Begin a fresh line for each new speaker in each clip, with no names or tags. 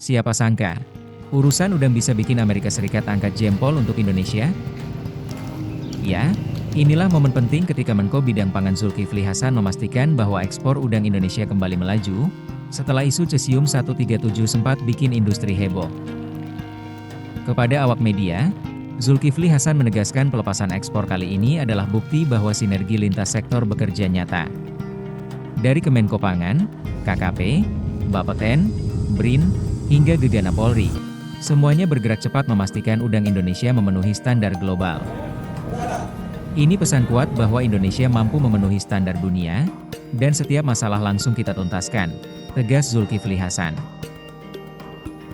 Siapa sangka, urusan udang bisa bikin Amerika Serikat angkat jempol untuk Indonesia? Ya, inilah momen penting ketika Menko Bidang Pangan Zulkifli Hasan memastikan bahwa ekspor udang Indonesia kembali melaju, setelah isu Cesium 137 sempat bikin industri heboh. Kepada awak media, Zulkifli Hasan menegaskan pelepasan ekspor kali ini adalah bukti bahwa sinergi lintas sektor bekerja nyata. Dari Kemenko Pangan, KKP, Bapeten, BRIN, hingga Gegana Polri, semuanya bergerak cepat memastikan udang Indonesia memenuhi standar global. Ini pesan kuat bahwa Indonesia mampu memenuhi standar dunia, dan setiap masalah langsung kita tuntaskan, tegas Zulkifli Hasan.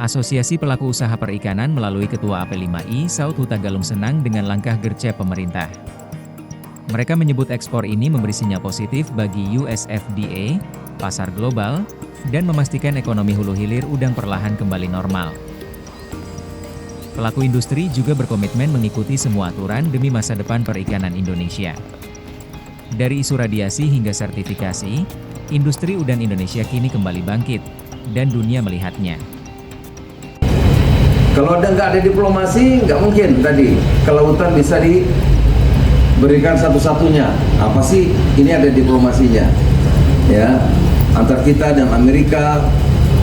Asosiasi Pelaku Usaha Perikanan melalui Ketua AP5I Saud Huta Galung senang dengan langkah gercep pemerintah. Mereka menyebut ekspor ini memberi sinyal positif bagi USFDA, pasar global, dan memastikan ekonomi hulu hilir udang perlahan kembali normal. Pelaku industri juga berkomitmen mengikuti semua aturan demi masa depan perikanan Indonesia. Dari isu radiasi hingga sertifikasi, industri udang Indonesia kini kembali bangkit, dan dunia melihatnya.
Kalau nggak ada diplomasi, nggak mungkin tadi kelautan bisa diberikan satu-satunya. Apa sih? Ini ada diplomasinya, ya, antar kita dan Amerika,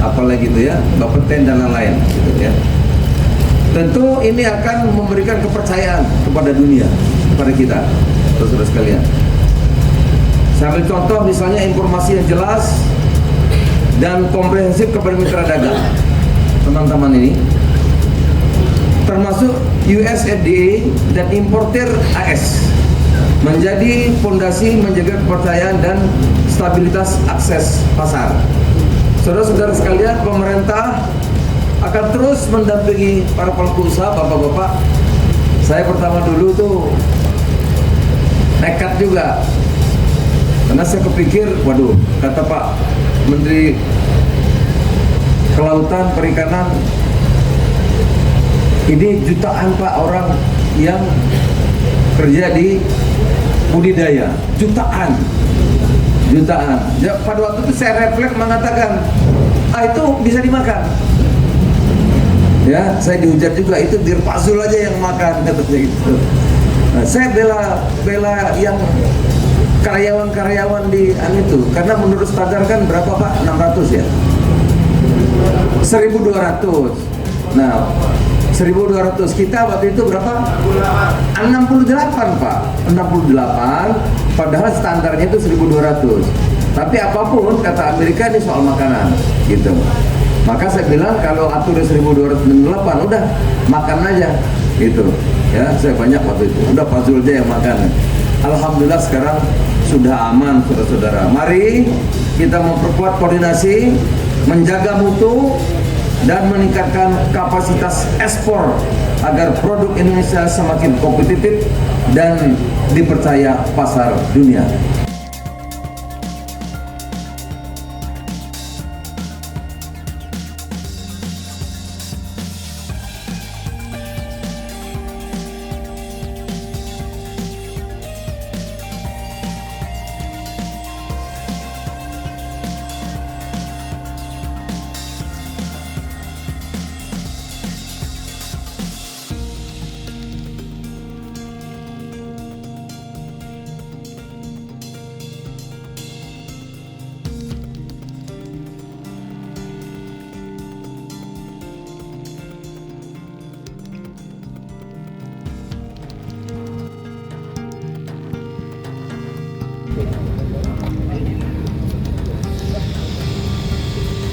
apalagi itu ya, Bapeten dan lain-lain, gitu ya. Tentu ini akan memberikan kepercayaan kepada dunia, kepada kita, saudara sekalian. Saya ambil contoh misalnya informasi yang jelas dan komprehensif kepada mitra dagang, teman-teman ini. Termasuk USFDA dan importer AS menjadi fondasi menjaga kepercayaan dan stabilitas akses pasar. Saudara-saudara sekalian, pemerintah akan terus mendampingi para pelaku usaha, bapak-bapak. Saya pertama dulu tuh nekat juga, karena saya kepikir, waduh, kata Pak Menteri Kelautan Perikanan, ini jutaan Pak orang yang kerja di budidaya, jutaan. Ya, pada waktu itu saya refleks mengatakan, itu bisa dimakan. Ya, saya dihujat juga, itu Bir Fazul aja yang makan, katanya gitu. Nah, saya bela yang karyawan di itu, karena menurut standar kan berapa Pak? 600 ya? 1.200. Nah, 1.200, kita waktu itu berapa? 68 Pak, 68, padahal standarnya itu 1.200. Tapi apapun kata Amerika ini soal makanan, gitu. Maka saya bilang kalau atur 1.268, udah makan aja, gitu. Ya, saya banyak waktu itu, udah Fazul aja yang makan. Alhamdulillah sekarang sudah aman, saudara-saudara. Mari kita memperkuat koordinasi, menjaga mutu, dan meningkatkan kapasitas ekspor agar produk Indonesia semakin kompetitif dan dipercaya pasar dunia.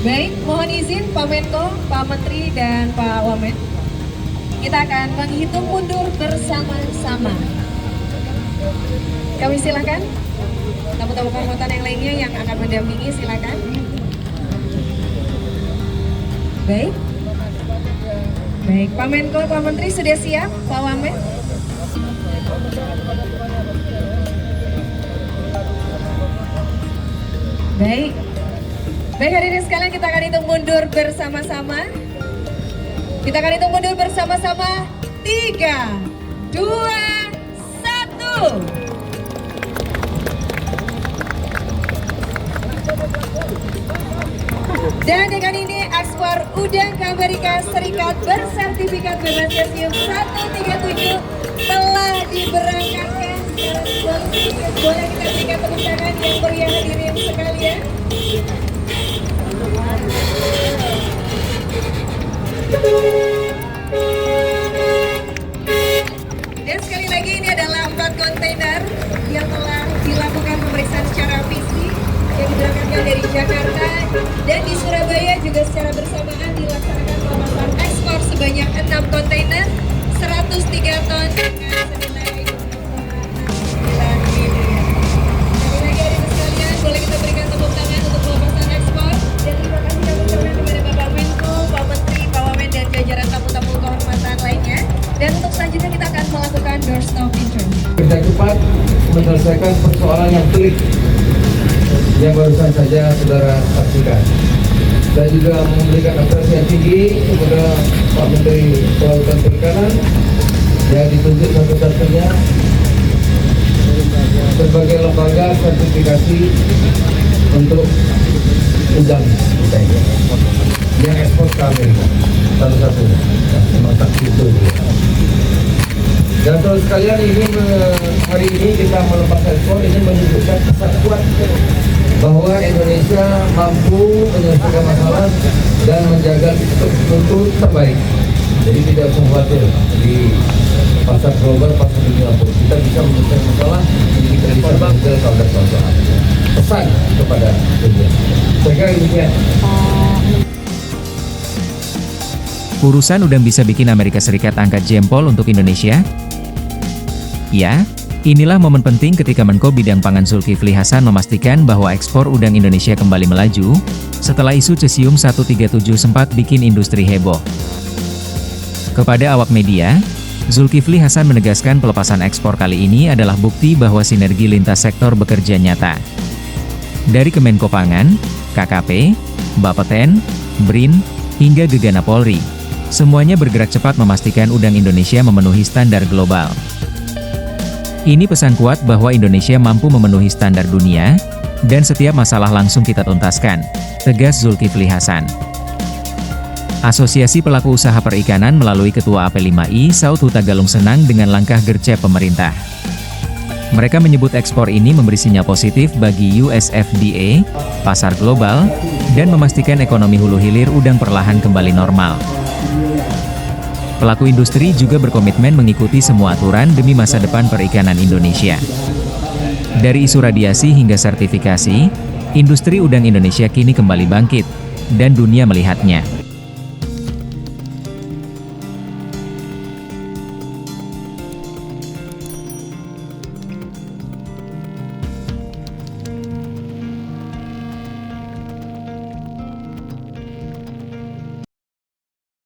Baik, mohon izin Pak Menko, Pak Menteri, dan Pak Wamen. Kita akan menghitung mundur bersama-sama. Kami silakan. Tamu-tamu kehormatan yang lainnya yang akan mendampingi silakan. Baik. Baik, Pak Menko, Pak Menteri sudah siap, Pak Wamen? Baik. Baik, hadirin sekalian, kita akan hitung mundur bersama-sama. Kita akan hitung mundur bersama-sama. 3, 2, 1. Dan dengan ini ekspor udang ke Amerika Serikat bersertifikat bebas cesium 137 telah diberangkatkan secara resmi. Boleh kita berikan tepuk tangan yang meriah hadirin sekalian. Dan sekali lagi ini adalah 4 kontainer yang telah dilakukan pemeriksaan secara fisik yang diberangkatkan dari Jakarta, dan di Surabaya juga secara bersamaan dilaksanakan pelepasan ekspor sebanyak 6 kontainer 103 ton dengan senilai 2,69 miliar. Sekali lagi hadirin sekalian, boleh kita berikan tepuk tangan untuk pelepasan ekspor, dan terima kasih kami ucapkan kepada Bapak Menko, Pak Menteri, Pak Wamen, dan jajaran tamu-tamu kehormatan lainnya. Dan untuk selanjutnya kita akan melakukan doorstop interview.
Kerja cepat menyelesaikan persoalan yang pelik yang barusan saja saudara saksikan. Saya juga memberikan apresiasi yang tinggi kepada Pak Menteri Kelautan Perikanan yang ditunjuk satu-satunya sebagai lembaga sertifikasi untuk udang kita ini yang ekspor ke Amerika, satu-satunya. Memang saksi itu. Dan saudara sekalian, ini hari ini kita melepas ekspor, ini menunjukkan kesan kuat bahwa Indonesia mampu menyelesaikan masalah dan menjaga mutu terbaik. Jadi tidak usah khawatir di pasar global, pasar dunia pun kita bisa menyelesaikan masalah, jadi kita bisa menjaga kawasan-kawasan. Pesan kepada dunia. Saya kira demikian.
Urusan udang bisa bikin Amerika Serikat angkat jempol untuk Indonesia? Ya, inilah momen penting ketika Menko Bidang Pangan Zulkifli Hasan memastikan bahwa ekspor udang Indonesia kembali melaju, setelah isu cesium 137 sempat bikin industri heboh. Kepada awak media, Zulkifli Hasan menegaskan pelepasan ekspor kali ini adalah bukti bahwa sinergi lintas sektor bekerja nyata. Dari Kemenko Pangan, KKP, Bapeten, BRIN, hingga Gegana Polri, semuanya bergerak cepat memastikan udang Indonesia memenuhi standar global. Ini pesan kuat bahwa Indonesia mampu memenuhi standar dunia, dan setiap masalah langsung kita tuntaskan, tegas Zulkifli Hasan. Asosiasi Pelaku Usaha Perikanan melalui Ketua AP5I Saud Huta Galung senang dengan langkah gercep pemerintah. Mereka menyebut ekspor ini memberi sinyal positif bagi USFDA, pasar global, dan memastikan ekonomi hulu hilir udang perlahan kembali normal. Pelaku industri juga berkomitmen mengikuti semua aturan demi masa depan perikanan Indonesia. Dari isu radiasi hingga sertifikasi, industri udang Indonesia kini kembali bangkit, dan dunia melihatnya.